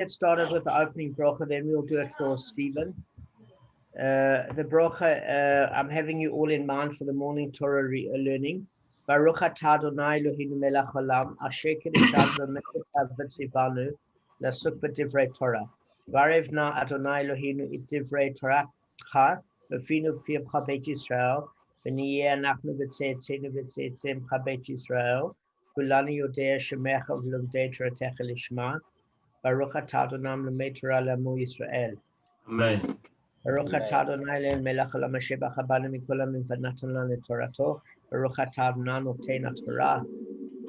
get started with the opening bracha, then we'll do it for Stephen. The bracha, I'm having you all in mind for the morning Torah learning. Baruch atah Adonai Eloheinu melech haolam, asher kiddushanu v'melech v'tzivanu lasuk b'divrei Torah. Varev na Adonai Eloheinu et divrei Torahcha v'finu p'imcha beit Yisrael v'niyeh anachnu v'tzetzenu v'tzetzemcha beit Yisrael kulanu yodea shemecha v'lomdei Toratecha lishma. Baruch atah Adonai l'mei Torah l'amo Yisrael. Amen. Baruch atah Adonai Eloheinu melech haolam asher b'chabanu mikol ha'amim v'natan lanu et Torato. Baruch atah Adonai noten Torah.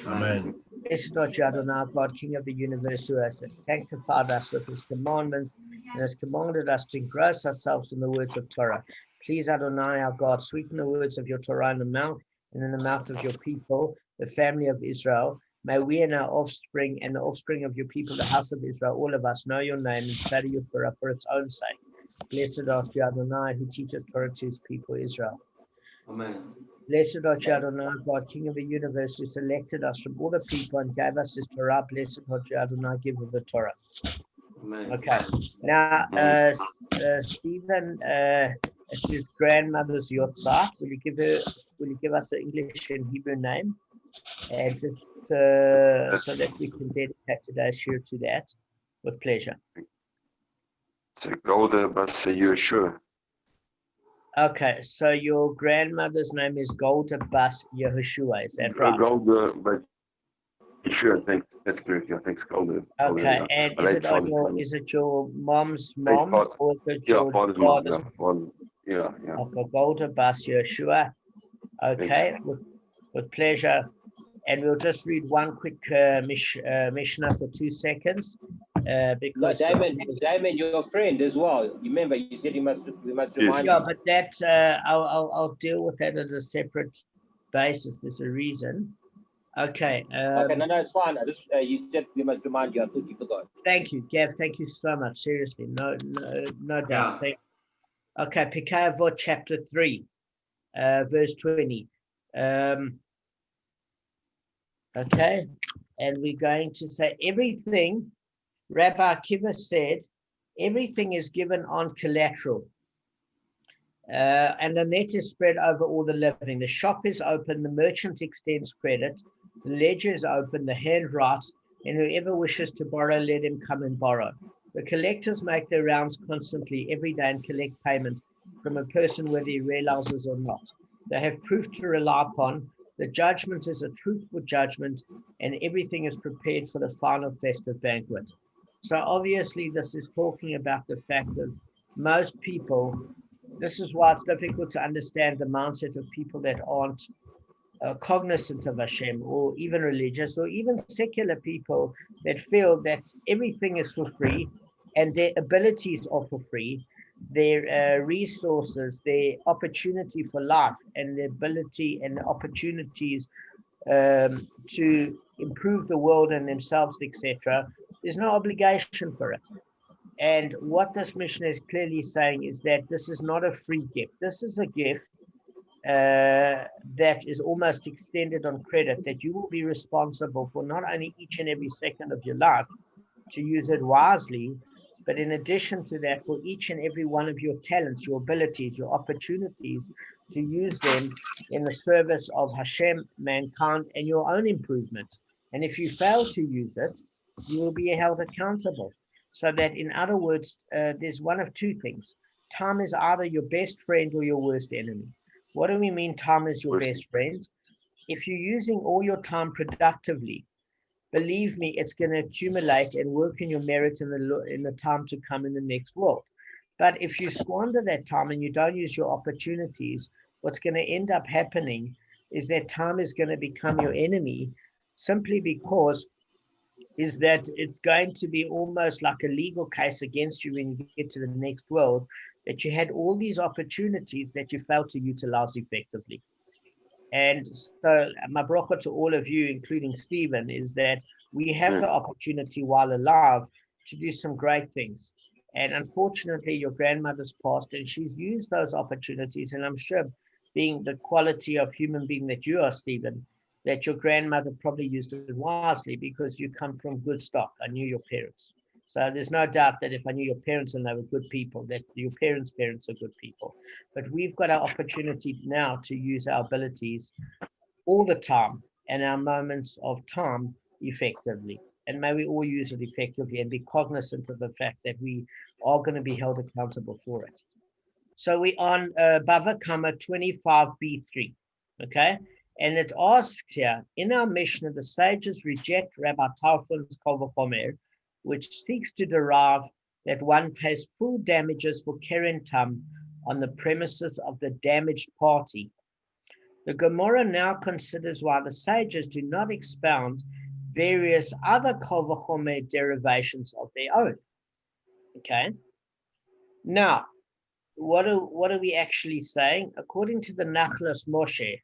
Amen. Blessed art you, Adonai, God, King of the universe, who has sanctified us with his commandments and has commanded us to engross ourselves in the words of Torah. Please, Adonai, our God, sweeten the words of your Torah in the mouth and in the mouth of your people, the family of Israel. May we and our offspring and the offspring of your people, the house of Israel, all of us know your name and study your Torah for its own sake. Blessed art you, Adonai, who teaches Torah to his people, Israel. Amen. Blessed art you, Adonai, God, King of the universe, who selected us from all the people and gave us his Torah. Blessed art you, Adonai, giver of the Torah. Amen. Okay. Now, Stephen, it's his grandmother's Yotzat. Will you give us the English and Hebrew name? And just so that we can dedicate today's shir to that, with pleasure. It's Golda Bas Yeshua. Okay, so your grandmother's name is Golda Bas Yehoshua, is that right? Golda, but Yeshua, I think that's correct. I think it's Golda. Okay, and is it your mom's mom or is it your father's mom? Yeah. Okay, Golda Bas Yehoshua. Okay, with pleasure. And we'll just read one quick Mishnah for 2 seconds. Because Damon, your friend as well. Remember, you said we must remind yeah, him. but that I'll deal with that at a separate basis. There's a reason. Okay. Okay, no, it's fine. You said we must remind you. I thought you forgot. Thank you, Gav. Thank you so much. Seriously, no doubt. Yeah. Okay, Pirkei Avot chapter 3, verse 20. Okay, and we're going to say everything. Rabbi Akiva said, everything is given on collateral. And the net is spread over all the living. The shop is open, the merchant extends credit, the ledger is open, the hand writes, and whoever wishes to borrow, let him come and borrow. The collectors make their rounds constantly every day and collect payment from a person whether he realizes or not. They have proof to rely upon. The judgment is a truthful judgment, and everything is prepared for the final festive banquet. So obviously this is talking about the fact that most people, this is why it's difficult to understand the mindset of people that aren't cognizant of Hashem, or even religious, or even secular people that feel that everything is for free and their abilities are for free, their resources, their opportunity for life, and the ability and the opportunities to improve the world and themselves, etc. There's no obligation for it. And what this mission is clearly saying is that this is not a free gift. This is a gift that is almost extended on credit, that you will be responsible for not only each and every second of your life to use it wisely, but in addition to that, for each and every one of your talents, your abilities, your opportunities, to use them in the service of Hashem, mankind, and your own improvement. And if you fail to use it, you will be held accountable. So that, in other words, there's one of two things. Time is either your best friend or your worst enemy. What do we mean time is your best friend? If you're using all your time productively, believe me, it's going to accumulate and work in your merit in the time to come in the next world. But if you squander that time and you don't use your opportunities, what's going to end up happening is that time is going to become your enemy, simply because is that it's going to be almost like a legal case against you when you get to the next world, that you had all these opportunities that you failed to utilize effectively. And so my bracha to all of you, including Stephen, is that we have the opportunity while alive to do some great things. And unfortunately, your grandmother's passed and she's used those opportunities. And I'm sure, being the quality of human being that you are, Stephen, that your grandmother probably used it wisely because you come from good stock. I knew your parents. So there's no doubt that if I knew your parents and they were good people, that your parents' parents are good people. But we've got our opportunity now to use our abilities all the time and our moments of time effectively. And may we all use it effectively and be cognizant of the fact that we are going to be held accountable for it. So we're on Bava Kamma 25b3, okay? And it asks here, in our Mishnah, the sages reject Rabbi Tarfon's Kol V'chomer, which seeks to derive that one pays full damages for keren tam on the premises of the damaged party. The Gemara now considers why the sages do not expound various other Kol V'chomer derivations of their own. Okay. Now, what are we actually saying? According to the Nachlas Moshe,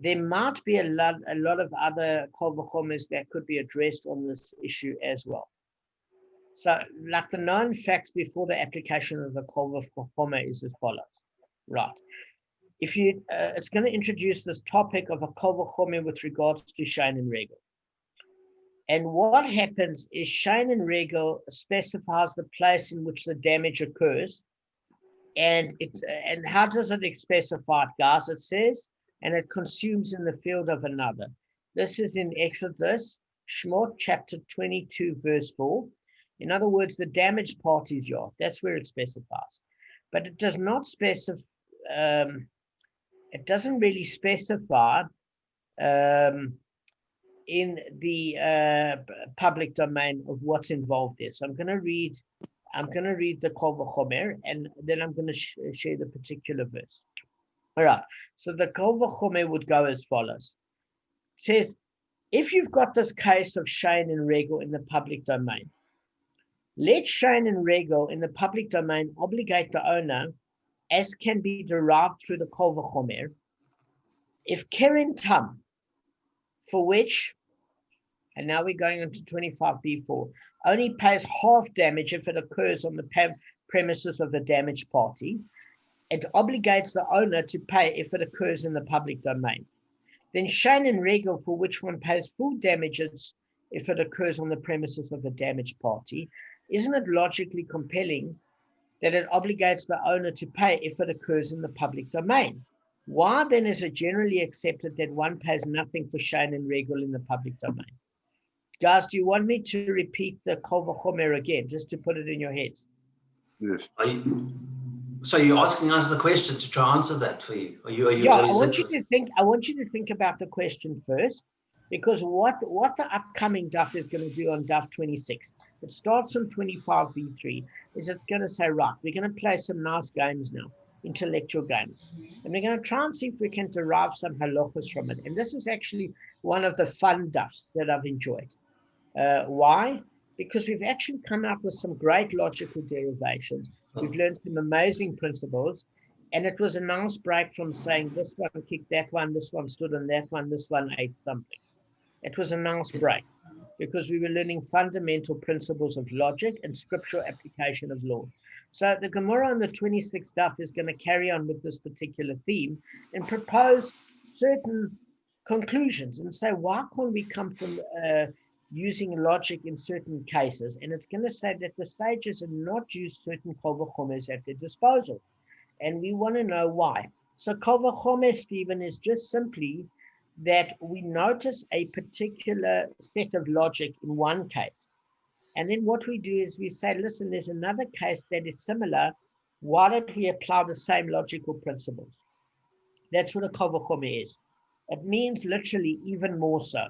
there might be a lot of other Kol V'chomers that could be addressed on this issue as well. So, like the known facts before the application of the Kol V'chomer is as follows. Right. If you, it's going to introduce this topic of a Kol V'chomer with regards to Shein and Regel. And what happens is Shein and Regel specifies the place in which the damage occurs. And how does it specify it, guys? It says, and it consumes in the field of another. This is in Exodus, Shemot, chapter 22, verse 4. In other words, the damaged part is yard. That's where it specifies. But it does not specify, it doesn't really specify in the public domain of what's involved there. So I'm going to read the Kol V'chomer, and then I'm going to share the particular verse. All right. So the Kol V'chomer would go as follows. It says, if you've got this case of Shein and Regel in the public domain, let Shein and Regel in the public domain obligate the owner, as can be derived through the Kol V'chomer, if keren tam, for which, and now we're going into 25b4, only pays half damage if it occurs on the premises of the damaged party. It obligates the owner to pay if it occurs in the public domain. Then Shein and Regel, for which one pays full damages if it occurs on the premises of the damaged party, isn't it logically compelling that it obligates the owner to pay if it occurs in the public domain? Why then is it generally accepted that one pays nothing for Shein and Regel in the public domain? Guys, do you want me to repeat the Kol V'chomer again, just to put it in your heads? Yes. So you're asking us the question to try answer that for you? I want you to think about the question first, because what the upcoming daf is going to do on daf 26, it starts on 25b3, is it's going to say, right, we're going to play some nice games now, intellectual games, and we're going to try and see if we can derive some halachas from it. And this is actually one of the fun dafs that I've enjoyed. Why? Because we've actually come up with some great logical derivations. We've learned some amazing principles, and it was a nice break from saying this one kicked that one, this one stood on that one, this one ate something. It was a nice break because we were learning fundamental principles of logic and scriptural application of law. So the Gemara on the 26th daf is going to carry on with this particular theme and propose certain conclusions and say, why can't we come from using logic in certain cases? And it's going to say that the sages have not used certain Kol V'chomers at their disposal. And we want to know why. So Kol V'chomer, Stephen, is just simply that we notice a particular set of logic in one case. And then what we do is we say, listen, there's another case that is similar. Why don't we apply the same logical principles? That's what a Kol V'chomer is. It means literally even more so.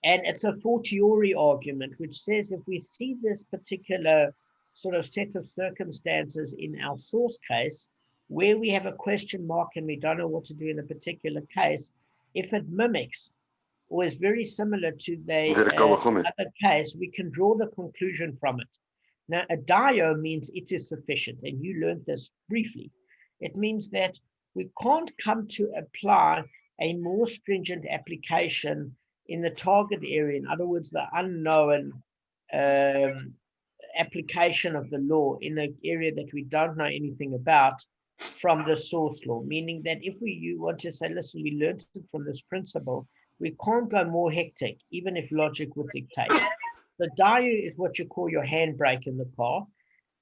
And it's a fortiori argument, which says if we see this particular sort of set of circumstances in our source case, where we have a question mark and we don't know what to do in a particular case, if it mimics or is very similar to the other case, we can draw the conclusion from it. Now, a dio means it is sufficient, and you learned this briefly. It means that we can't come to apply a more stringent application in the target area, in other words, the unknown application of the law in an area that we don't know anything about from the source law, meaning that if you want to say, listen, we learned it from this principle, we can't go more hectic, even if logic would dictate. So dayu is what you call your handbrake in the car,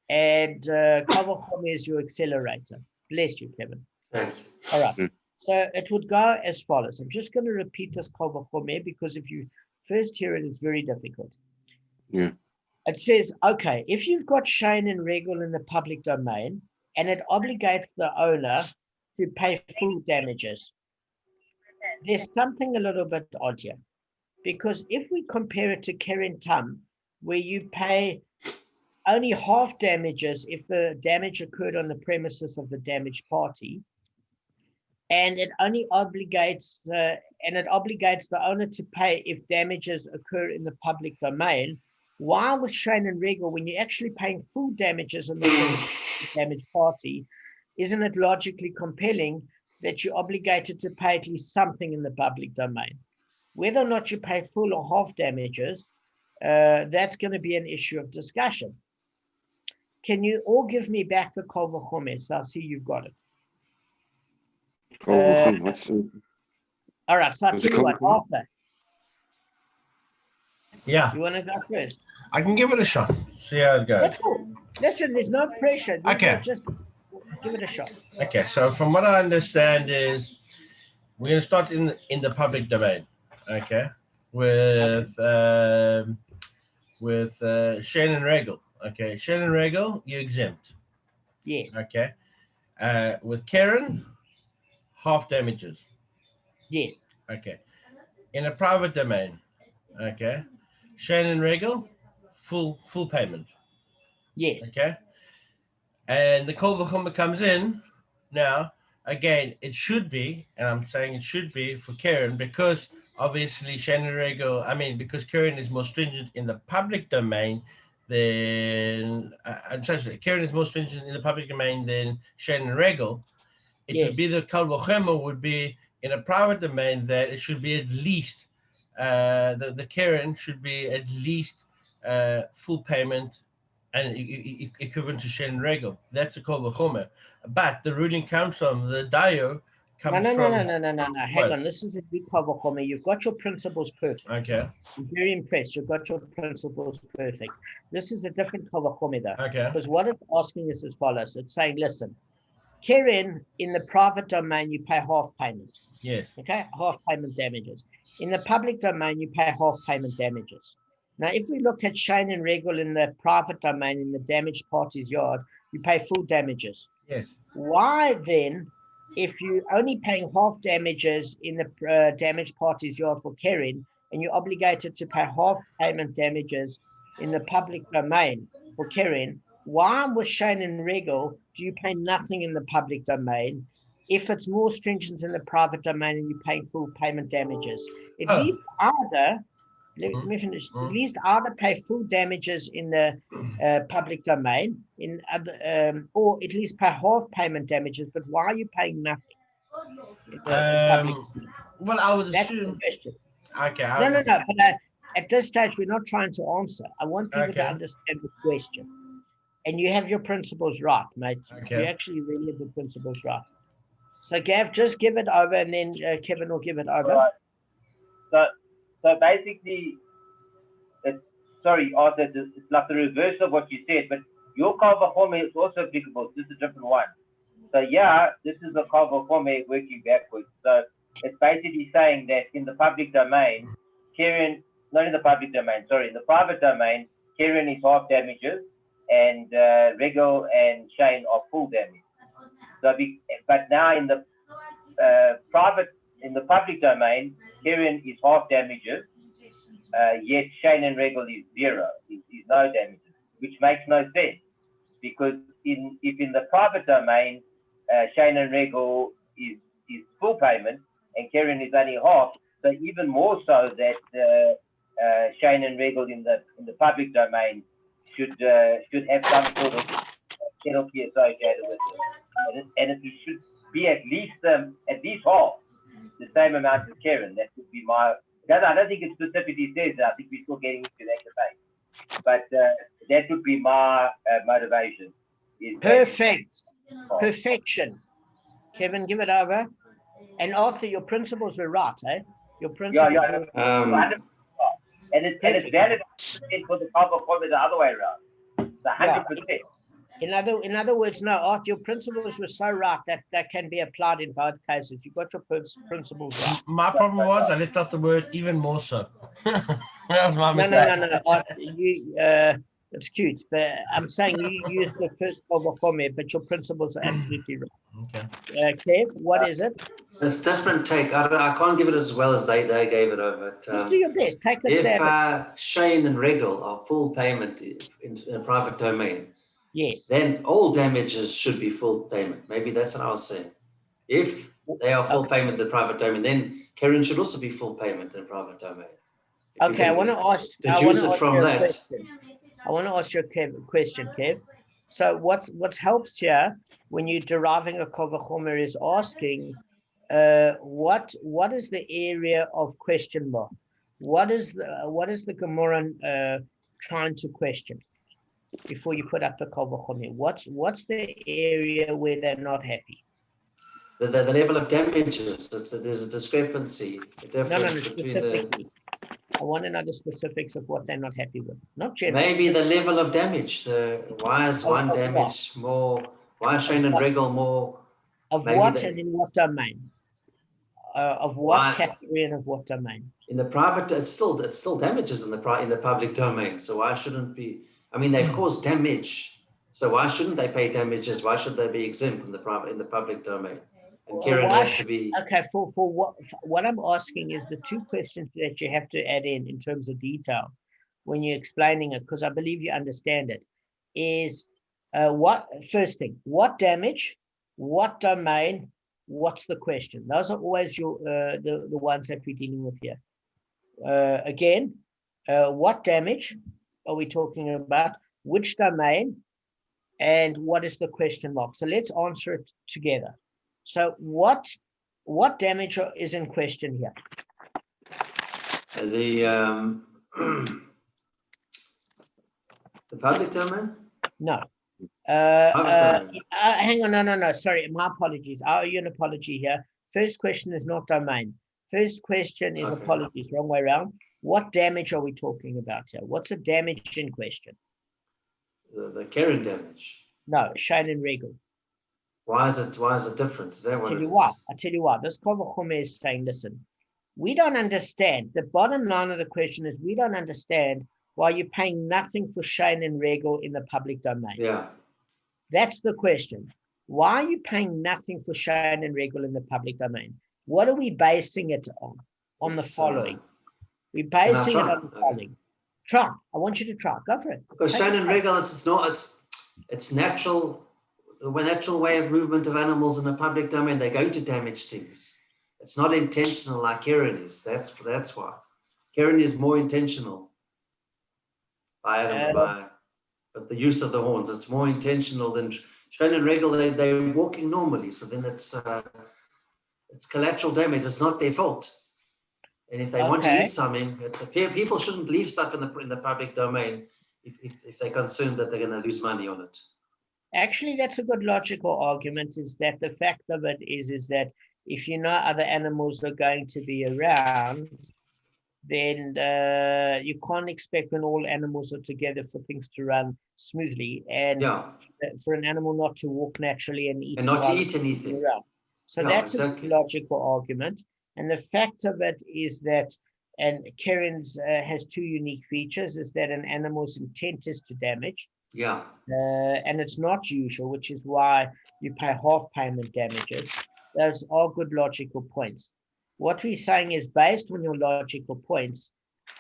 and kal v'chomer is your accelerator. Bless you, Kevin. Thanks. All right. Mm. So it would go as follows. I'm just going to repeat this kal v'chomer because if you first hear it, it's very difficult. Yeah. It says, okay, if you've got Shane and Regal in the public domain and it obligates the owner to pay full damages, there's something a little bit odd here. Because if we compare it to Keren Tam, where you pay only half damages if the damage occurred on the premises of the damaged party, and it only obligates the owner to pay if damages occur in the public domain. Why with Shane and Regal, when you're actually paying full damages on the premises of the damaged party, isn't it logically compelling that you're obligated to pay at least something in the public domain? Whether or not you pay full or half damages, that's going to be an issue of discussion. Can you all give me back the kal v'chomer? So I see you've got it. Kal v'chomer, what's All right, so I'll Was it tell you what, kal v'chomer? Arthur, Yeah, you want to go first? I can give it a shot. See how it goes. That's all. Listen, there's no pressure. These Okay. are just give it a shot. Okay, so from what I understand is we're going to start in the public domain. Okay, with Shane and Regal. Okay, Shane and Regal, you exempt. Yes, Okay, with Karen, half damages. yes, Okay, in a private domain. Okay, Shane and Regal, full payment. yes, Okay, and the kal v'chomer comes in now. Again, it should be, and I'm saying it should be for Karen because obviously Shannon Regal, because Karen is more stringent in the public domain than, Karen is more stringent in the public domain than Shannon Regal. It would yes. be the kal v'chomer would be in a private domain that it should be at least, the Karen should be at least full payment and equivalent to Shannon Regal. That's a kal v'chomer. But the ruling comes from the dayo comes No. from. Hang What? on. This is a big kal v'chomer. You've got your principles perfect. Okay. I'm very impressed. You've got your principles perfect. This is a different kal v'chomer though. Okay. Because what it's asking is as follows. It's saying, listen, Karen, in the private domain, you pay half payment. Yes. Okay, half payment damages. In the public domain, you pay half payment damages. Now, if we look at Shane and Regal in the private domain, in the damaged party's yard, you pay full damages. Yes. Why then, if you're only paying half damages in the damaged party's yard for Karen, and you're obligated to pay half payment damages in the public domain for Karen, why with Shane and Regal do you pay nothing in the public domain if it's more stringent in the private domain and you're paying full payment damages? At least either, let me finish, at least either pay full damages in the public domain, in other, or at least pay half payment damages, but why are you paying nothing? In the public domain? Well, I would That's the assume. question. Okay. No, but at this stage, we're not trying to answer. I want people to Okay. understand the question. And you have your principles right, mate. Okay. You actually really have the principles right. So, Gav, just give it over, and then Kevin will give it over. Right. So basically, Arthur, it's like the reverse of what you said, but your kal v'chomer is also applicable. This is a different one. So yeah, this is a kal v'chomer working backwards. So it's basically saying that in the public domain, in the private domain, Karen is half damages, and Regal and Shane are full damage. So, but now in the public domain, Karen is half damages, yet Shane and Regal is zero, is no damages, which makes no sense, because if in the private domain, Shane and Regal is full payment and Karen is only half, so even more so that Shane and Regal in the public domain should have some sort of penalty associated with it, and it should be at least half the same amount as Karen. That would be my. I don't think it specifically says that. I think we're still getting into that debate, but that would be my motivation. Perfect. Perfection. Kevin, give it over. And Arthur, your principles were right, eh? Your principles were And it's valid for the Kava Kamma the other way around. It's 100%. In other words, no, Art, your principles were so right that can be applied in both cases. You got your principles right. My problem was I left out the word even more so. That was my mistake. No. Art, it's cute, but I'm saying you used the first Bava Kamma, but your principles are absolutely right. Okay. Kev, what is it? It's different take. I can't give it as well as they gave it over. Just do your best. Take a stab. If Shane and Regal are full payment in a private domain, Yes. then all damages should be full payment. Maybe that's what I was saying. If they are full payment in the private domain, then Karen should also be full payment in private domain. Okay, I want to ask. Deduce it from that. I want to ask you a question, Kev. So what helps here when you're deriving a Kava Kamma is asking, what is the area of question mark? What is the Gemara trying to question before you put up the Kava Kamma? What's the area where they're not happy? The level of damages. There's a discrepancy. A difference between I want to know the specifics of what they're not happy with. Not general. Maybe the level of damage. Why is one damage more? Why is Shane and Regal more? Of what and in what domain? Of what category and of what domain? In the private, it's still damages in the public domain. So why shouldn't be? I mean, they've caused damage. So why shouldn't they pay damages? Why should they be exempt in the public domain? And Karen has to be. Okay, for what I'm asking is the two questions that you have to add in terms of detail when you're explaining it, because I believe you understand it, is first thing, what damage, what domain, what's the question? Those are always your the ones that we're dealing with here. Again, what damage are we talking about? Which domain? And what is the question mark? So let's answer it together. So what damage is in question here? The public domain? No. Domain. Hang on, no. Sorry, my apologies. I owe you an apology here. First question is not domain. First question is apologies, wrong way around. What damage are we talking about here? What's the damage in question? The Karen damage. No, Shane and Regal. Why is it different? Is that what I tell you why. This Kava Kamma is saying, listen, we don't understand. The bottom line of the question is we don't understand why you're paying nothing for Shane and Regal in the public domain. Yeah. That's the question. Why are you paying nothing for Shane and Regal in the public domain? What are we basing it on? On the following. We're basing it on the following. Try. I want you to try. Go for it. Because Shane and Regal, it's natural. The natural way of movement of animals in the public domain, they're going to damage things. It's not intentional like Karen is. That's why. Karen is more intentional but the use of the horns. It's more intentional than Shane and Regal. They're walking normally, so then it's collateral damage. It's not their fault. And if they want to eat something, people shouldn't leave stuff in the public domain if they're concerned that they're going to lose money on it. Actually, that's a good logical argument, is that the fact of it is that if you know other animals are going to be around, then you can't expect when all animals are together for things to run smoothly and for an animal not to walk naturally and eat. And not to eat anything. Around. So that's a logical argument. And the fact of it is that, and Karen's has two unique features, is that an animal's intent is to damage. Yeah. And it's not usual, which is why you pay half payment damages. Those are good logical points. What we're saying is, based on your logical points,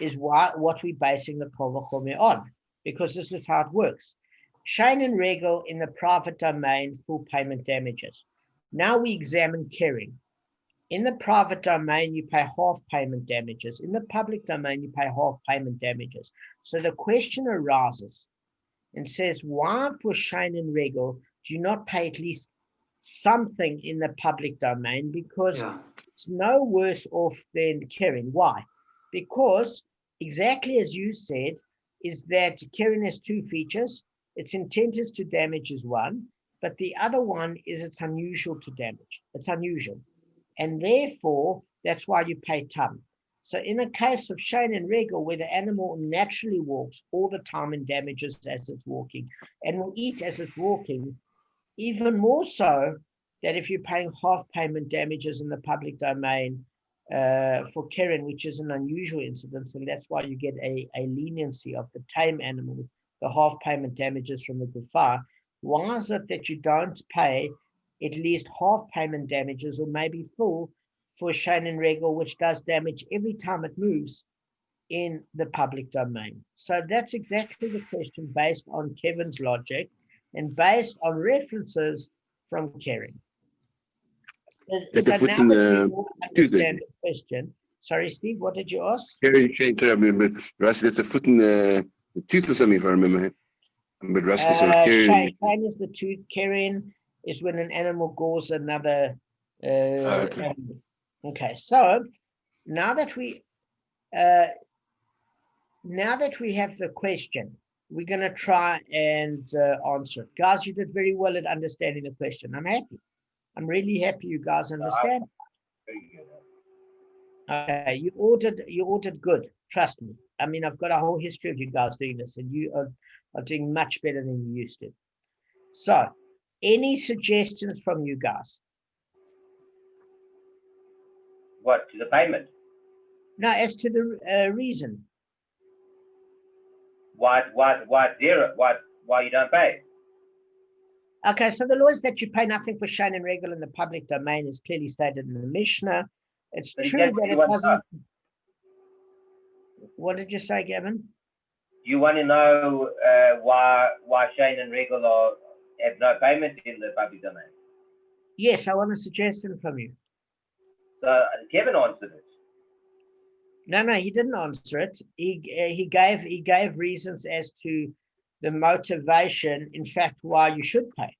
is what we're basing the Kava Kamma on, because this is how it works. Shane and Regal in the private domain, full payment damages. Now we examine Karen. In the private domain, you pay half payment damages. In the public domain, you pay half payment damages. So the question arises and says, why for Shane and Regal do you not pay at least something in the public domain? Because it's no worse off than Karen. Why? Because exactly as you said, is that Karen has two features. Its intent is to damage is one, but the other one is it's unusual to damage. It's unusual. And therefore, that's why you pay tam. So in a case of Shane and Regel, where the animal naturally walks all the time and damages as it's walking, and will eat as it's walking, even more so that if you're paying half payment damages in the public domain for Keren, which is an unusual incident, and that's why you get a leniency of the tame animal, the half payment damages from the Gufar. Why is it that you don't pay at least half payment damages or maybe full for Shane and Regel, which does damage every time it moves in the public domain? So that's exactly the question based on Kevin's logic and based on references from Keren. Yeah, So the foot now in that the we all understand the question, sorry, Steve, what did you ask? Kerry Shane, I remember. Rusty, it's a foot in the tooth or something, if I remember. But Rusty, so Kerry. Shane is the tooth. Keren is when an animal gores another Okay. animal. Okay, so now that we have the question, we're going to try and answer it. Guys, you did very well at understanding the question. I'm happy. I'm really happy you guys understand. Okay, you ordered good. Trust me. I mean, I've got a whole history of you guys doing this, and you are doing much better than you used to. So, any suggestions from you guys? What, to the payment? Now, as to the reason. Why zero? Why you don't pay? Okay, so the law is that you pay nothing for Shane and Regel in the public domain is clearly stated in the Mishnah. It's But true yes, that you it want doesn't. What did you say, Gavin? You want to know why Shane and Regel have no payment in the public domain? Yes, I want a suggestion from you. So Kevin answered it. No, he didn't answer it. He gave reasons as to the motivation, in fact, why you should pay.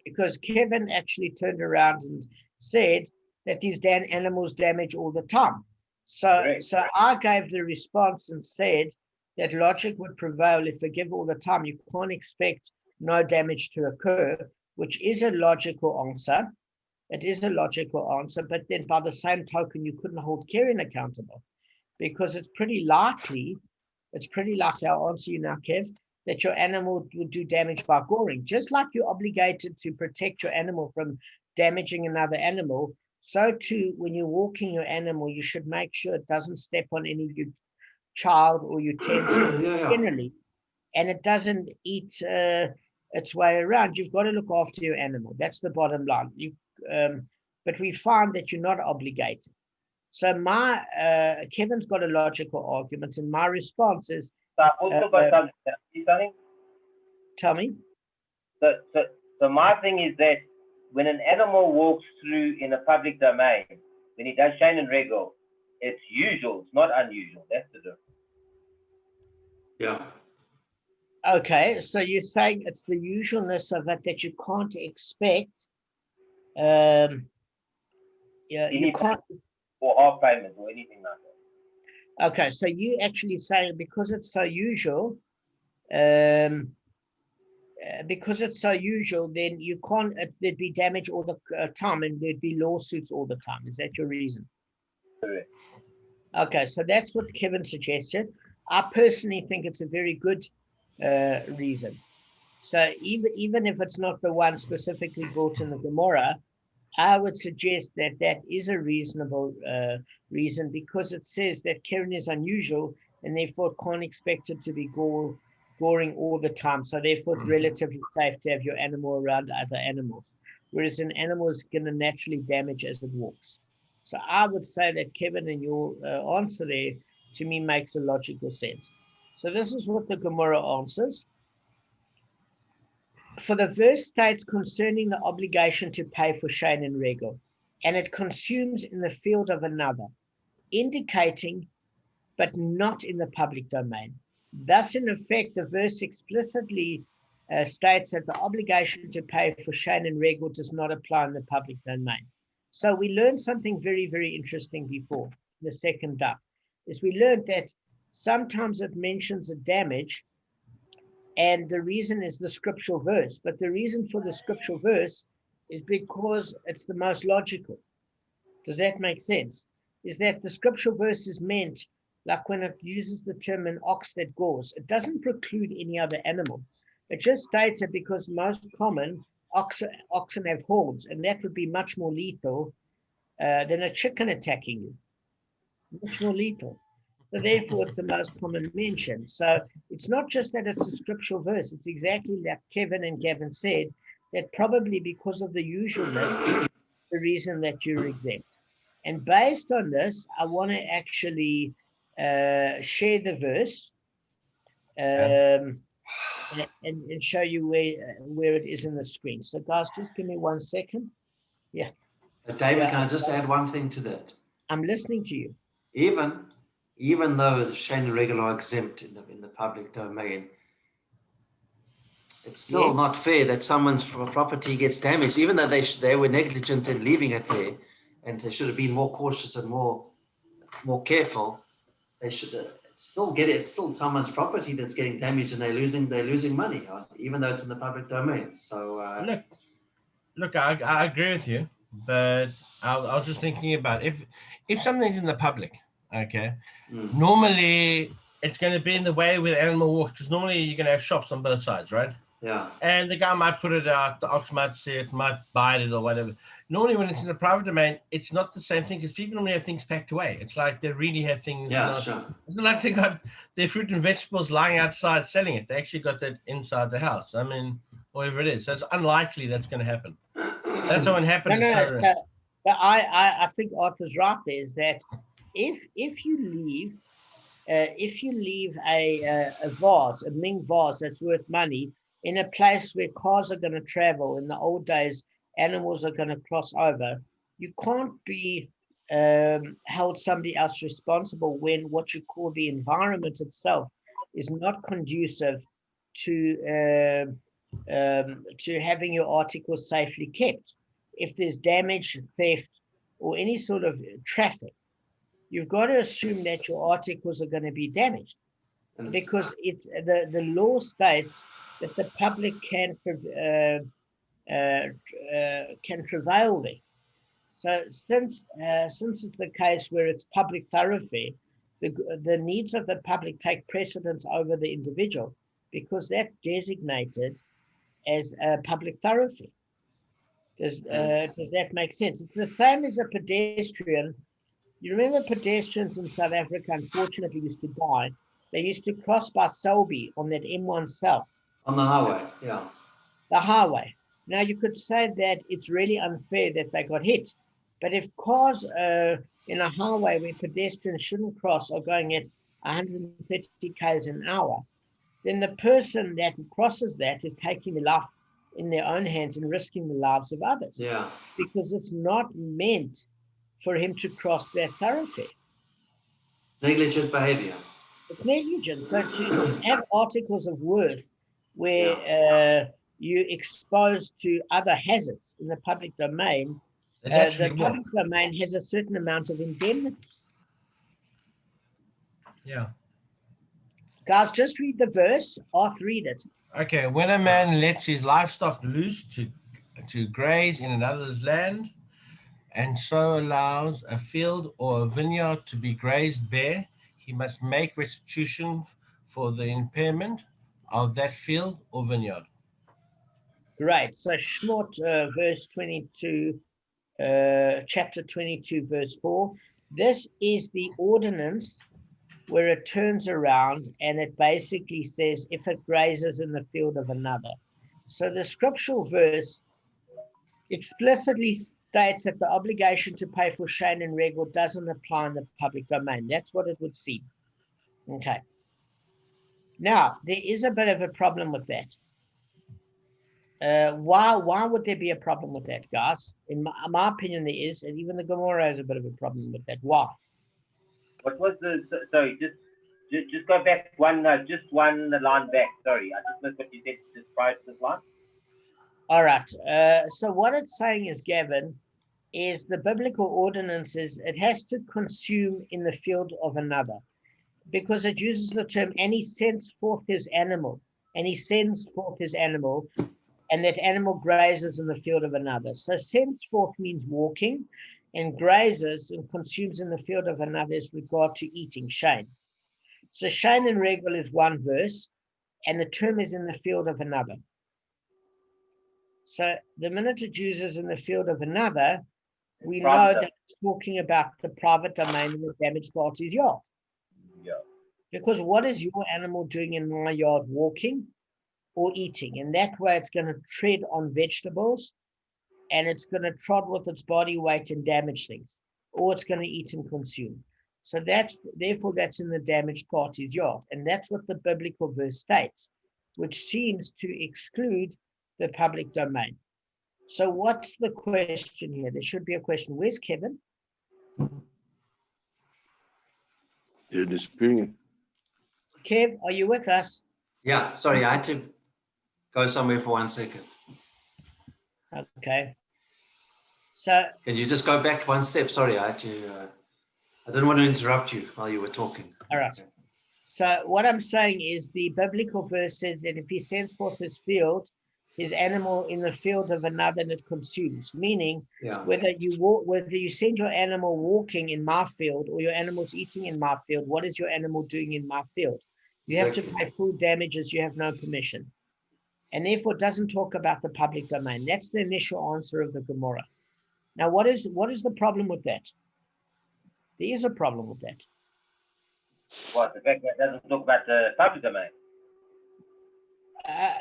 Because Kevin actually turned around and said that these animals damage all the time. So I gave the response and said that logic would prevail if they give all the time. You can't expect no damage to occur, which is a logical answer. It is a logical answer, but then by the same token, you couldn't hold Keren accountable because it's pretty likely, I'll answer you now, Kev, that your animal would do damage by goring. Just like you're obligated to protect your animal from damaging another animal, so too, when you're walking your animal, you should make sure it doesn't step on any of your child or utensil generally, and it doesn't eat its way around. You've got to look after your animal. That's the bottom line. But we find that you're not obligated. So Kevin's got a logical argument, and my response is, So I've also got something. tell me. So my thing is that when an animal walks through in a public domain, when he does Shane and Regel, it's usual, it's not unusual. That's the difference. Yeah. Okay, so you're saying it's the usualness of it that you can't expect. You can't. Or half payment or anything like that. Okay, so you actually say because it's so usual, then you can't. There'd be damage all the time, and there'd be lawsuits all the time. Is that your reason? Correct. Okay, so that's what Kevin suggested. I personally think it's a very good reason. So even if it's not the one specifically brought in the Gemara, I would suggest that that is a reasonable reason, because it says that Keren is unusual and therefore can't expect it to be goring all the time. So therefore it's relatively safe to have your animal around other animals, whereas an animal is going to naturally damage as it walks. So I would say that Kevin, and your answer there to me makes a logical sense. So this is what the Gemara answers. For the verse states concerning the obligation to pay for Shane and Regel, and it consumes in the field of another, indicating, but not in the public domain. Thus, in effect, the verse explicitly states that the obligation to pay for Shane and Regel does not apply in the public domain. So we learned something very, very interesting before, the second daf, is we learned that sometimes it mentions a damage, and the reason is the scriptural verse. But the reason for the scriptural verse is because it's the most logical. Does that make sense? is that the scriptural verse is meant, like when it uses the term an ox that gores, it doesn't preclude any other animal. It just states it because most common oxen have horns, and that would be much more lethal than a chicken attacking you. Much more lethal. So therefore, it's the most common mention. So it's not just that it's a scriptural verse. It's exactly like Kevin and Gavin said, that probably because of the usualness, the reason that you're exempt. And based on this, I want to actually share the verse and show you where it is in the screen. So guys, just give me 1 second. Yeah. David, can I just add one thing to that? I'm listening to you. Even though the Shane and Regal are exempt in the public domain, it's still not fair that someone's property gets damaged, even though they were negligent in leaving it there, and they should have been more cautious and more careful. They should still get it. It's still someone's property that's getting damaged, and they're losing money, even though it's in the public domain. So look, I agree with you, but I was just thinking about if something's in the public, okay, normally it's going to be in the way where the animal walks, because normally you're going to have shops on both sides, right? Yeah. And the guy might put it out, the ox might see it, might bite it or whatever. Normally when it's in the private domain, it's not the same thing, because people normally have things packed away. It's like they really have things. Sure. It's not like they got their fruit and vegetables lying outside selling it. They actually got that inside the house. I mean, whatever it is. So it's unlikely that's going to happen. That's what happened. But I think Arthur's right there, is that if you leave a vase, a Ming vase that's worth money, in a place where cars are going to travel, in the old days, animals are going to cross over, you can't be held somebody else responsible when what you call the environment itself is not conducive to having your articles safely kept. If there's damage, theft, or any sort of traffic, you've got to assume that your articles are going to be damaged, because it's the law states that the public can prevail there. So since it's the case where it's public thoroughfare, the needs of the public take precedence over the individual, because that's designated as a public thoroughfare. Does that make sense? It's the same as a pedestrian. You remember pedestrians in South Africa, unfortunately, used to die. They used to cross by Selby on that M1 South. On the highway, yeah. The highway. Now, you could say that it's really unfair that they got hit. But if cars in a highway where pedestrians shouldn't cross are going at 130 k's an hour, then the person that crosses that is taking the life in their own hands and risking the lives of others. Yeah. Because it's not meant for him to cross that thoroughfare. Negligent behavior. It's negligent. So to have articles of worth where you're exposed to other hazards in the public domain, the public domain has a certain amount of indemnity. Yeah. Guys, just read the verse. Arthur, read it. Okay. When a man lets his livestock loose to graze in another's land, and so allows a field or a vineyard to be grazed bare, he must make restitution for the impairment of that field or vineyard. Great. So Shmot, verse 22, chapter 22, verse 4. This is the ordinance where it turns around and it basically says if it grazes in the field of another. So the scriptural verse explicitly states that the obligation to pay for Shane and Regal doesn't apply in the public domain. That's what it would seem. Okay. Now, there is a bit of a problem with that. Why would there be a problem with that, guys? In my opinion, there is, and even the Gemara has a bit of a problem with that. Why? What was sorry, just go back just one line back. Sorry, I just missed what you said just prior to this line. All right. So what it's saying is, Gavin, is the biblical ordinances, it has to consume in the field of another, because it uses the term, and he sends forth his animal, and that animal grazes in the field of another. So sends forth means walking, and grazes and consumes in the field of another is regard to eating, Shane. So Shane and Regel is one verse, and the term is in the field of another. So the minute it uses in the field of another, we know that it's talking about the private domain in the damaged party's yard. Yeah. Because what is your animal doing in my yard? Walking or eating? And that way it's going to tread on vegetables, and it's going to trod with its body weight and damage things, or it's going to eat and consume. So therefore that's in the damaged party's yard. And that's what the biblical verse states, which seems to exclude the public domain. So what's the question here? There should be a question. Where's Kevin? They're disappearing. Kev, are you with us? Yeah, sorry, I had to go somewhere for 1 second. Okay. So Can you just go back one step? Sorry, I had to. I didn't want to interrupt you while you were talking. all right. So what I'm saying is the biblical verse says that if he sends forth his animal in the field of another, and it consumes, meaning whether you send your animal walking in my field or your animal's eating in my field, what is your animal doing in my field? You have to pay full damages, you have no permission. And therefore it doesn't talk about the public domain. That's the initial answer of the Gemara. Now, what is the problem with that? There is a problem with that. What, the fact that it doesn't talk about the public domain?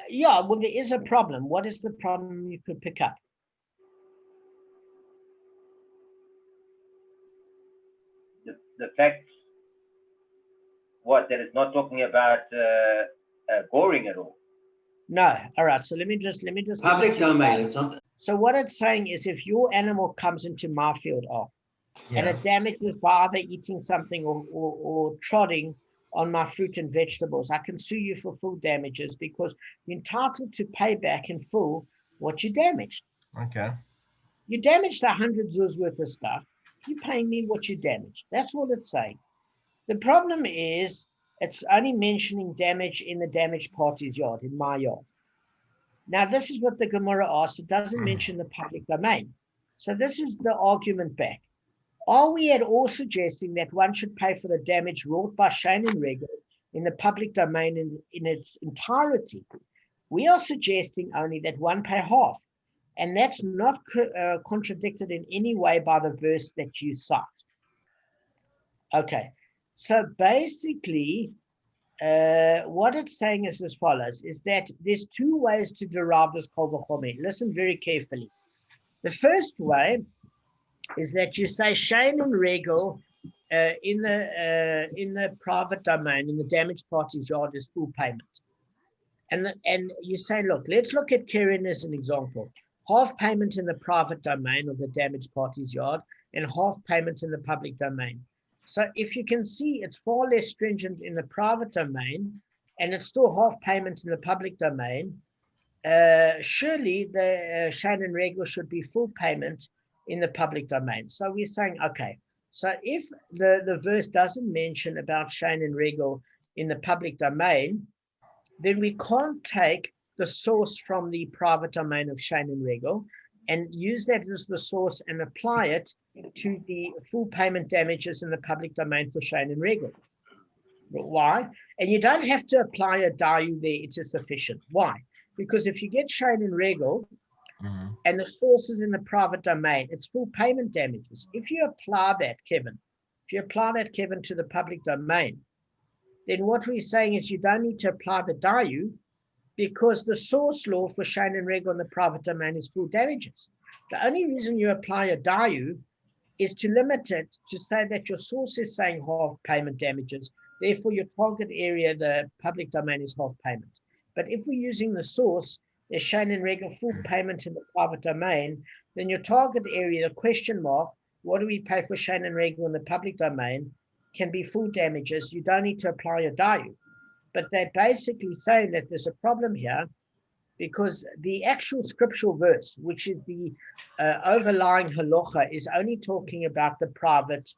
Yeah, well, there is a problem. What is the problem you could pick up? The fact, what, that it's not talking about goring at all. No. All right. So let me just Public domain. It's not. So what it's saying is, if your animal comes into my field and it damages by either eating something or trodding on my fruit and vegetables, I can sue you for full damages because you're entitled to pay back in full what you damaged. Okay. You damaged 100 zuz worth of stuff. You're paying me what you damaged. That's what it's saying. The problem is it's only mentioning damage in the damaged party's yard, in my yard. Now, this is what the Gemara asks. It doesn't mention the public domain. So this is the argument back. Are we at all suggesting that one should pay for the damage wrought by Shane and Regel in the public domain in its entirety? We are suggesting only that one pay half. And that's not contradicted in any way by the verse that you cite. Okay, so basically, what it's saying is as follows, is that there's two ways to derive this kol v'chomer. Listen very carefully. The first way is that you say Shane and Regel in the private domain, in the damaged party's yard, is full payment. And you say, look, let's look at Keren as an example. Half payment in the private domain of the damaged party's yard and half payment in the public domain. So if you can see, it's far less stringent in the private domain and it's still half payment in the public domain. Surely the Shane and Regel should be full payment in the public domain. So we're saying, okay, so if the verse doesn't mention about Shane and Regel in the public domain, then we can't take the source from the private domain of Shane and Regel and use that as the source and apply it to the full payment damages in the public domain for Shane and Regel. Why? And you don't have to apply a dayu there, it is sufficient. Why? Because if you get Shane and Regel and the source is in the private domain, it's full payment damages. If you apply that, Kevin, to the public domain, then what we're saying is you don't need to apply the dayu because the source law for Shane and Regel in the private domain is full damages. The only reason you apply a dayu is to limit it, to say that your source is saying half payment damages, therefore your target area, the public domain, is half payment. But if we're using the source, there's Shane and Regel full payment in the private domain, then your target area, the question mark, what do we pay for Shane and Regel in the public domain, can be full damages. You don't need to apply a dayu. But they're basically saying that there's a problem here because the actual scriptural verse, which is the overlying halacha, is only talking about the private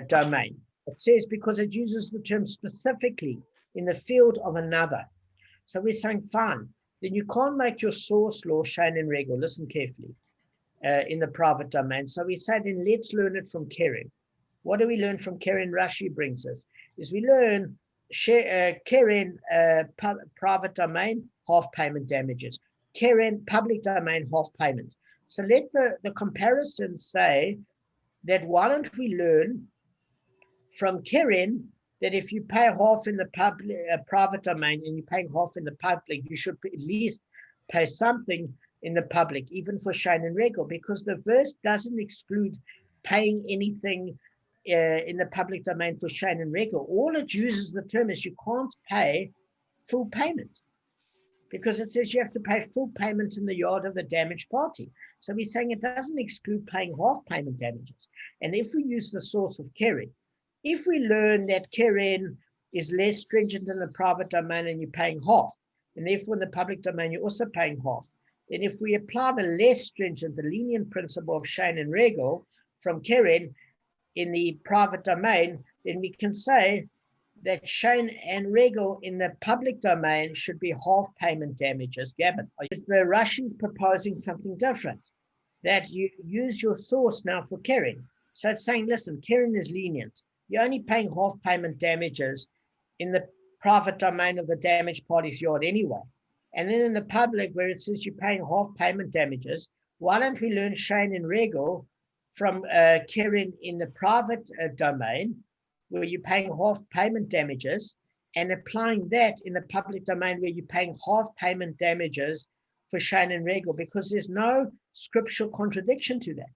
domain. It says because it uses the term specifically in the field of another. So we're saying, fine, then you can't make your source law Shane and Regel. Listen carefully. in the private domain. So we say then let's learn it from Keren. What do we learn from Keren? Rashi brings us is we learn Keren private domain, half payment damages. Keren public domain, half payment. So let the comparison say that why don't we learn from Keren that if you pay half in the public private domain and you're paying half in the public, you should at least pay something in the public, even for Shane and Regal, because the verse doesn't exclude paying anything in the public domain for Shane and Regal. All it uses the term is you can't pay full payment, because it says you have to pay full payment in the yard of the damaged party. So we're saying it doesn't exclude paying half payment damages. And if we use the source of Keren, if we learn that Keren is less stringent in the private domain and you're paying half, and therefore in the public domain you're also paying half, then if we apply the less stringent, the lenient principle of Shane and Regal from Keren in the private domain, then we can say that Shane and Regal in the public domain should be half payment damages. Gavin, is the Russians proposing something different? That you use your source now for Keren. So it's saying, listen, Keren is lenient. You're only paying half payment damages in the private domain of the damaged party's yard anyway. And then in the public, where it says you're paying half payment damages, why don't we learn Shane and Regal from Keren in the private domain, where you're paying half payment damages, and applying that in the public domain where you're paying half payment damages for Shane and Regal, because there's no scriptural contradiction to that.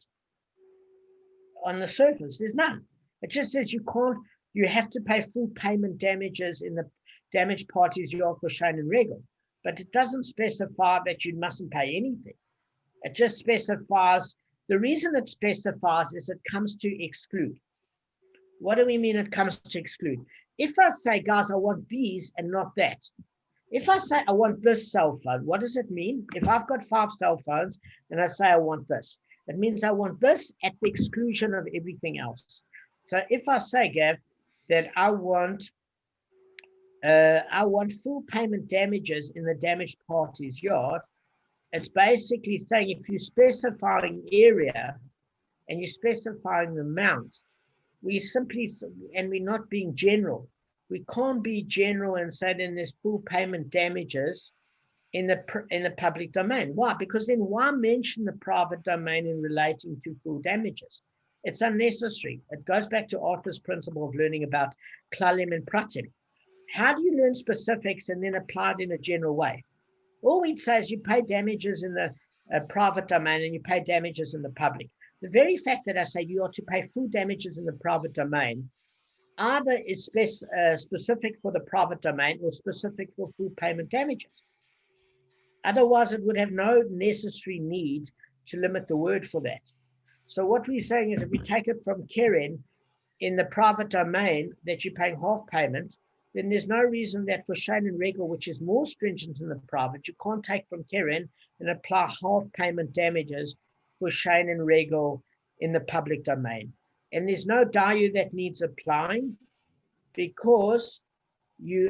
On the surface, there's none. It just says you have to pay full payment damages in the damaged parties you are for Shane and Regal, but it doesn't specify that you mustn't pay anything. It just specifies, the reason it specifies is it comes to exclude. What do we mean it comes to exclude? If I say, guys, I want these and not that. If I say I want this cell phone, what does it mean? If I've got 5 cell phones and I say I want this, it means I want this at the exclusion of everything else. So if I say, Gav, that I want full payment damages in the damaged party's yard, it's basically saying if you're specifying area and you're specifying the amount, we simply, and we're not being general. We can't be general and say then there's full payment damages in the public domain. Why? Because then why mention the private domain in relating to full damages? It's unnecessary. It goes back to Arthur's principle of learning about klalim and pratim. How do you learn specifics and then apply it in a general way? All we'd say is you pay damages in the private domain and you pay damages in the public. The very fact that I say you ought to pay full damages in the private domain either is specific for the private domain or specific for full payment damages. Otherwise, it would have no necessary need to limit the word for that. So what we're saying is if we take it from Keren in the private domain that you're paying half payment, then there's no reason that for Shane and Regal, which is more stringent in the private, you can't take from Keren and apply half payment damages for Shane and Regal in the public domain. And there's no diu that needs applying because you're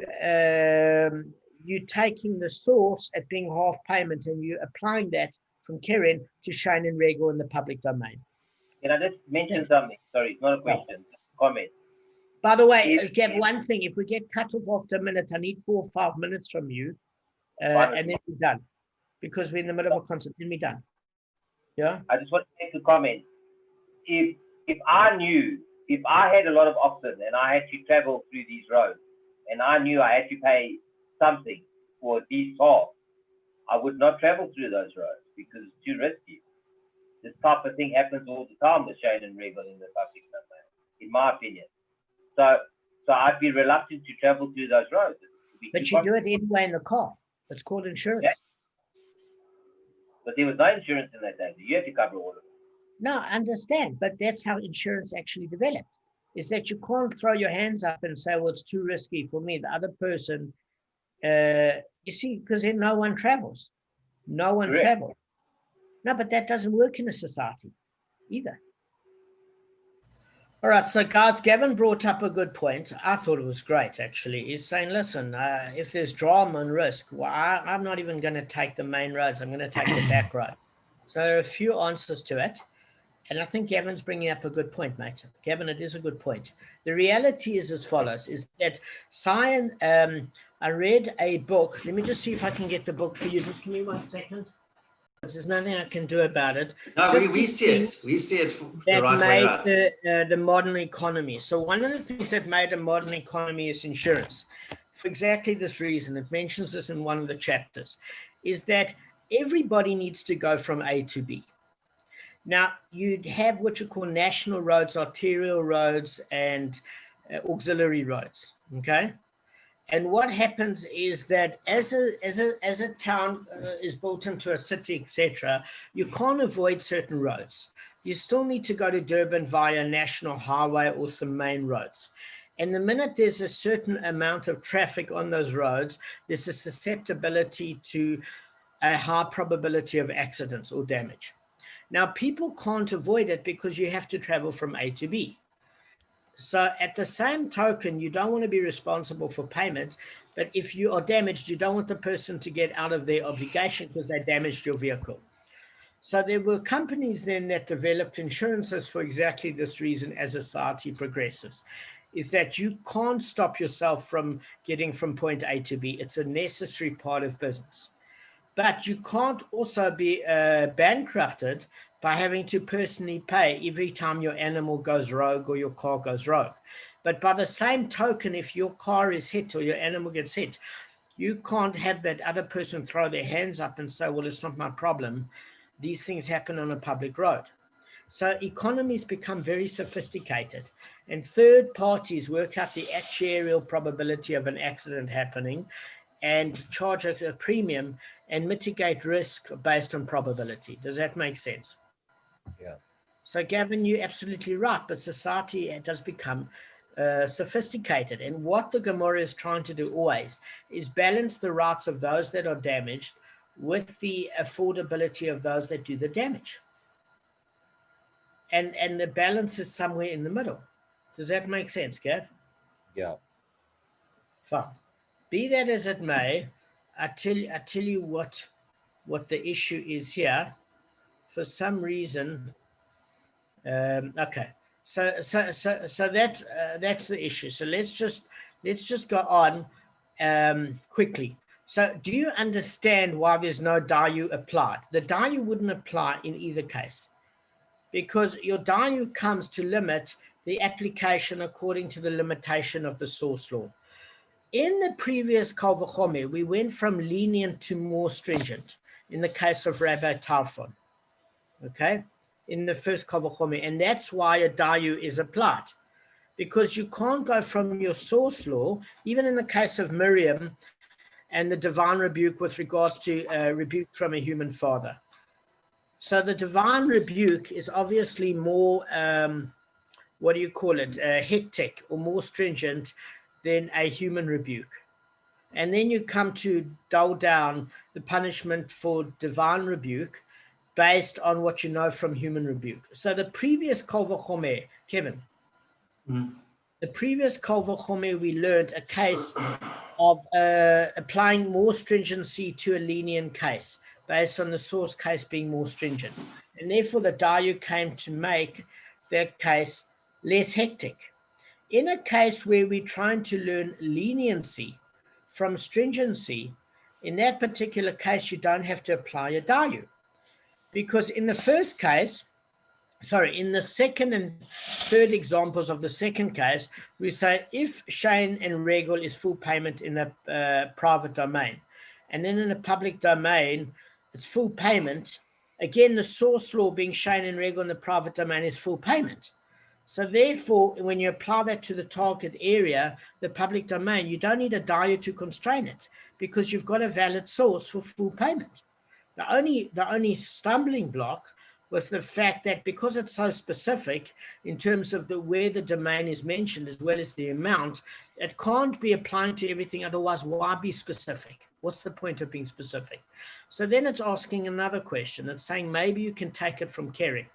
taking the source at being half payment and you're applying that from Keren to Shane and Regal in the public domain. Can I just mention something? Sorry, it's not a question, it's a comment. By the way, Gav, one thing, if we get cut off after a minute, I need 4 or 5 minutes from you, and then we're done. Because we're in the middle of a concert, then we're done. Yeah? I just want to make a comment. If I had a lot of oxen and I had to travel through these roads, and I knew I had to pay something for these tolls, I would not travel through those roads because it's too risky. This type of thing happens all the time with Shane and Regal in the public domain, in my opinion. So I'd be reluctant to travel through those roads. But you do it anyway in the car. It's called insurance. Yeah. But there was no insurance in that day. You have to cover all of it. No, I understand. But that's how insurance actually developed, is that you can't throw your hands up and say, well, it's too risky for me. The other person, you see, because then no one travels. No one travels. No, but that doesn't work in a society either. All right, so guys, Gavin brought up a good point. I thought it was great, actually. He's saying, listen, if there's drama and risk, well, I'm not even going to take the main roads. I'm going to take the back road. So there are a few answers to it. And I think Gavin's bringing up a good point, mate. Gavin, it is a good point. The reality is as follows, is that science, I read a book. Let me just see if I can get the book for you. Just give me 1 second. There's nothing I can do about it. No, we see it. We see it the That right way made out. the modern economy. So one of the things that made a modern economy is insurance. For exactly this reason, it mentions this in one of the chapters, is that everybody needs to go from A to B. Now, you'd have what you call national roads, arterial roads, and auxiliary roads, okay? And what happens is that as a town is built into a city, etc., you can't avoid certain roads. You still need to go to Durban via national highway or some main roads. And the minute there's a certain amount of traffic on those roads, there's a susceptibility to a high probability of accidents or damage. Now, people can't avoid it because you have to travel from A to B. So at the same token, you don't want to be responsible for payment, but if you are damaged, you don't want the person to get out of their obligation because they damaged your vehicle. So there were companies then that developed insurances for exactly this reason as society progresses, is that you can't stop yourself from getting from point A to B. It's a necessary part of business. But you can't also be bankrupted by having to personally pay every time your animal goes rogue or your car goes rogue. But by the same token, if your car is hit or your animal gets hit, you can't have that other person throw their hands up and say, well, it's not my problem. These things happen on a public road. So economies become very sophisticated, and third parties work out the actuarial probability of an accident happening and charge a premium and mitigate risk based on probability. Does that make sense? Yeah. So Gavin, you're absolutely right, but society does become sophisticated. And what the Gemara is trying to do always is balance the rights of those that are damaged with the affordability of those that do the damage. And the balance is somewhere in the middle. Does that make sense, Gav? Yeah. Fine. Be that as it may, I tell you what the issue is here. For some reason, okay. So that's the issue. So let's just go on quickly. So do you understand why there's no dayu applied? The dayu wouldn't apply in either case, because your dayu comes to limit the application according to the limitation of the source law. In the previous Kal V'chomer, we went from lenient to more stringent in the case of Rabbi Tarfon, okay, in the first Kal V'chomer, and that's why a dayu is applied, because you can't go from your source law, even in the case of Miriam and the divine rebuke with regards to rebuke from a human father. So the divine rebuke is obviously more, what do you call it, hectic or more stringent than a human rebuke. And then you come to dull down the punishment for divine rebuke based on what you know from human rebuke. So the previous Kal V'chomer, Kevin, the previous Kal V'chomer, we learned a case of applying more stringency to a lenient case based on the source case being more stringent. And therefore the dayu came to make that case less hectic. In a case where we're trying to learn leniency from stringency, in that particular case, you don't have to apply a dayu. Because in the first case, in the second and third examples of the second case, we say if Shane and Regal is full payment in the private domain, and then in the public domain, it's full payment. Again, the source law being Shane and Regal in the private domain is full payment. So therefore, when you apply that to the target area, the public domain, you don't need a dayu to constrain it because you've got a valid source for full payment. The only stumbling block was the fact that because it's so specific in terms of where the domain is mentioned as well as the amount, it can't be applying to everything. Otherwise, why be specific? What's the point of being specific? So then it's asking another question. It's saying maybe you can take it from Keren.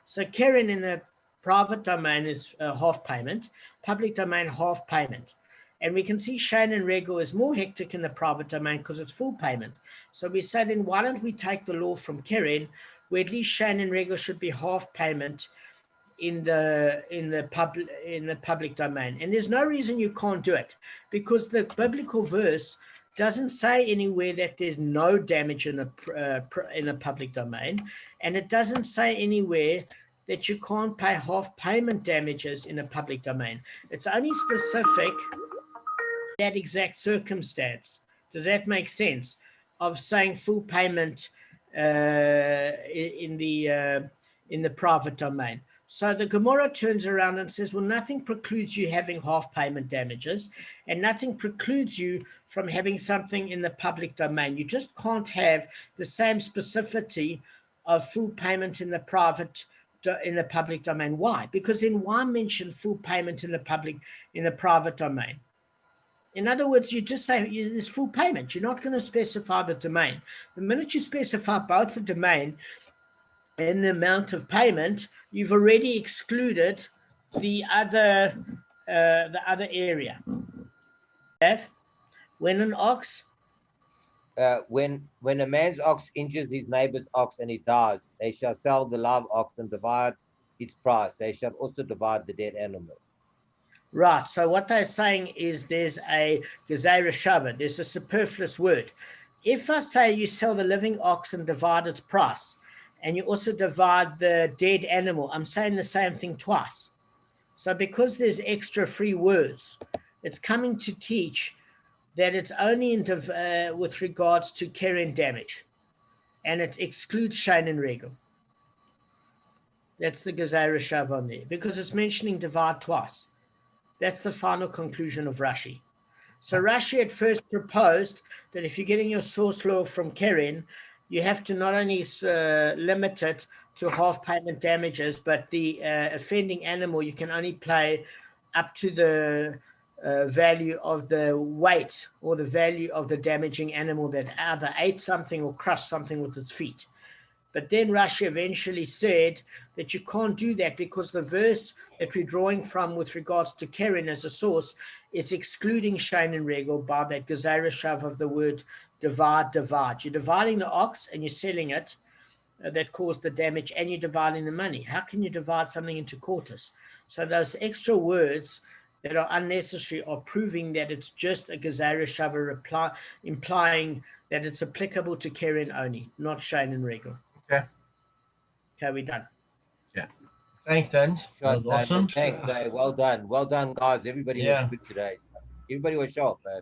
So Keren in the private domain is half payment, public domain half payment. And we can see Shane and Regal is more hectic in the private domain because it's full payment. So we say then why don't we take the law from Keren, where at least Shane and Regal should be half payment in the public domain. And there's no reason you can't do it, because the biblical verse doesn't say anywhere that there's no damage in a public domain, and it doesn't say anywhere that you can't pay half payment damages in a public domain. It's only specific that exact circumstance. Does that make sense? Of saying full payment in the private domain. So the Gemara turns around and says, well, nothing precludes you having half payment damages, and nothing precludes you from having something in the public domain. You just can't have the same specificity of full payment in the public domain. Why? Because then why mention full payment in the private domain? In other words, you just say it's full payment. You're not going to specify the domain. The minute you specify both the domain and the amount of payment, you've already excluded the other area. When an ox, when a man's ox injures his neighbor's ox and he dies, they shall sell the live ox and divide its price. They shall also divide the dead animal. Right. So what they're saying is there's a gezerah shava. There's a superfluous word. If I say you sell the living ox and divide its price, and you also divide the dead animal, I'm saying the same thing twice. So because there's extra free words, it's coming to teach that it's only with regards to keren damage, and it excludes Shane and Regal. That's the gezerah shava on there, because it's mentioning divide twice. That's the final conclusion of Rashi. So Rashi at first proposed that if you're getting your source law from keren, you have to not only limit it to half payment damages, but the offending animal, you can only pay up to the value of the weight or the value of the damaging animal that either ate something or crushed something with its feet. But then Rashi eventually said that you can't do that because the verse that we're drawing from with regards to keren as a source is excluding Shane and Regal by that gezerah shav of the word divide. You're dividing the ox and you're selling it that caused the damage, and you're dividing the money. How can you divide something into quarters? So those extra words that are unnecessary are proving that it's just a gezerah shav, implying that it's applicable to keren only, not Shane and Regal. Okay. Okay, we're done. Yeah. Thanks, Dan. That was awesome. Thanks. Well done, guys. Everybody was good today. Everybody was sharp, man.